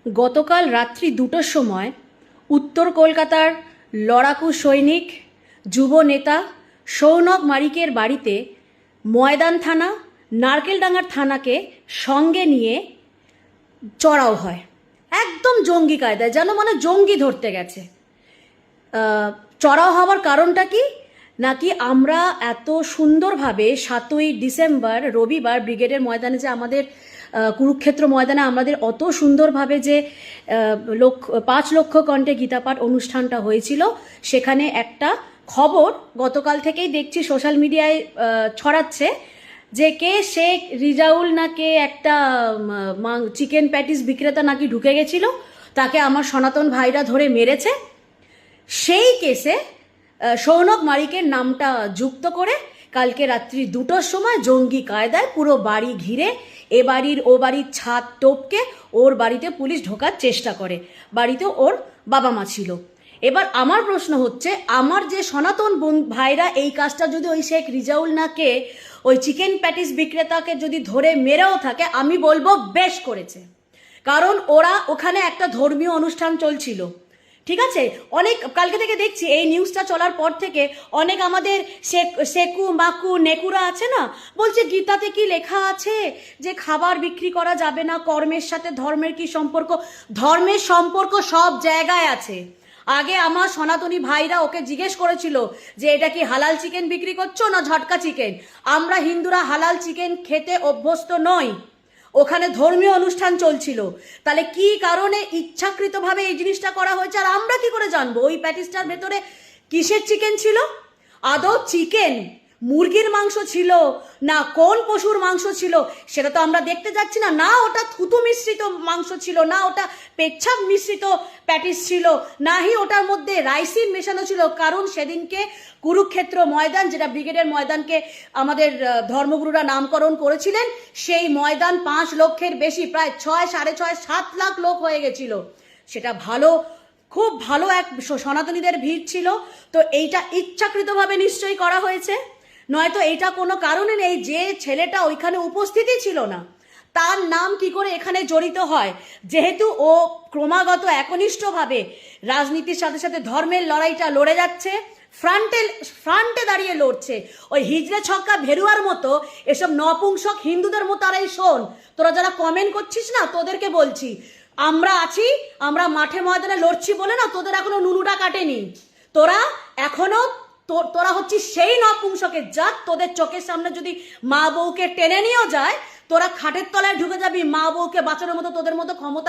গতকাল রাত্রি 2টোর সময় উত্তর কলকাতার লড়াকু সৈনিক যুব নেতা সৌনক মারিকের বাড়িতে ময়দান থানা নারকেলডাঙ্গার থানাকে সঙ্গে নিয়ে চড়াও হয়। একদম জঙ্গি কায়দায়, যেন মানে জঙ্গি ধরতে গেছে। চড়াও হওয়ার কারণটা কি? নাকি আমরা এত সুন্দরভাবে 7ই ডিসেম্বর রবিবার ব্রিগেডের ময়দানে যে আমাদের কুরুক্ষেত্র ময়দানে আমাদের অত সুন্দরভাবে যে 5 লক্ষ কণ্ঠে গীতাপাঠ অনুষ্ঠানটা হয়েছিল, সেখানে একটা খবর গতকাল থেকেই দেখছি সোশ্যাল মিডিয়ায় ছড়াচ্ছে যে কে শেখ রিজাউল না কে একটা চিকেন প্যাটিস বিক্রেতা নাকি ঢুকে গেছিল, তাকে আমার সনাতন ভাইরা ধরে মেরেছে। সেই কেসে সৌনক মারিকের নামটা যুক্ত করে কালকে রাত্রি 2টোর সময় জঙ্গি কায়দায় পুরো বাড়ি ঘিরে এ বাড়ির ও বাড়ির ছাদ টপকে ওর বাড়িতে পুলিশ ঢোকার চেষ্টা করে। বাড়িতে ওর বাবা মা ছিল। এবার আমার প্রশ্ন হচ্ছে, আমার যে সনাতন ভাইরা এই কাজটা যদি ওই শেখ রিজাউল নাকে ওই চিকেন প্যাটিস বিক্রেতাকে যদি ধরে মেরেও থাকে, আমি বলবো বেশ করেছে। কারণ ওরা ওখানে একটা ধর্মীয় অনুষ্ঠান চলছিল, ঠিক আছে? অনেক কালকে থেকে দেখছি এই নিউজটা চলার পর থেকে অনেক আমাদের সেকু মাকু নেকুরা আছে না, বলছে গীতাতে কি লেখা আছে যে খাবার বিক্রি করা যাবে না, কর্মের সাথে ধর্মের কি সম্পর্ক? ধর্মের সম্পর্ক সব জায়গায় আছে। আগে আমার সনাতনী ভাইরা ওকে জিজ্ঞেস করেছিল যে এটা কি হালাল চিকেন বিক্রি করছো না ঝটকা চিকেন। আমরা হিন্দুরা হালাল চিকেন খেতে অভ্যস্ত নই, ওখানে ধর্মীয় অনুষ্ঠান চলছিল। তাহলে কি কারণে ইচ্ছাকৃতভাবে এই জিনিসটা করা হয়েছে, আর আমরা কি করে জানবো ওই প্যাটিসটার ভেতরে কিসের চিকেন ছিল? আদৌ চিকেন মুরগির মাংস ছিল না কোন পশুর মাংস ছিল সেটা তো আমরা দেখতে যাচ্ছি না। না ওটা থুতু মিশ্রিত মাংস ছিল, না ওটা পেচ্ছাপ মিশ্রিত প্যাটিস ছিল, নাহি ওটার মধ্যে রাইসিন মেশানো ছিল। কারণ সেদিনকে কুরুক্ষেত্র ময়দান, যেটা ব্রিগেডের ময়দানকে আমাদের ধর্মগুরুরা নামকরণ করেছিলেন, সেই ময়দান 5 লক্ষের বেশি, প্রায় 6, 6.5, 7 লাখ লোক হয়ে গেছিল। সেটা ভালো, খুব ভালো এক সনাতনীদের ভিড় ছিল। তো এইটা ইচ্ছাকৃতভাবে নিশ্চয়ই করা হয়েছে, নয়তো এটা কোনো কারণে নেই। যে ছেলেটা ওইখানে উপস্থিতই ছিল না, তার নাম কি করে এখানে জড়িত হয়? যেহেতু ও ক্রমাগত একনিষ্ঠভাবে রাজনীতির সাথে সাথে ধর্মের লড়াইটা লড়ে যাচ্ছে, ফ্রন্টে দাঁড়িয়ে লড়ছে, ওই হিজড়ে ছক্কা ভেরুয়ার মতো এসব নপুংসক হিন্দুদের মতো। আর এই শোন, তোরা যারা কমেন্ট করছিস না, তোদেরকে বলছি, আমরা আছি, আমরা মাঠে ময়দানে লড়ছি বলে না তোদের এখনো নুনুটা কাটেনি। তোরা এখনো তোরা হচ্ছিস সেই নপুংসকের জাত। তোদের চোখের সামনে যদি মা বউকে টেনে নিয়েও যায়, তোরা খাটের তলায় ঢুকে যাবি। মা বউকে বাঁচানোর মতো তোদের মতো ক্ষমতা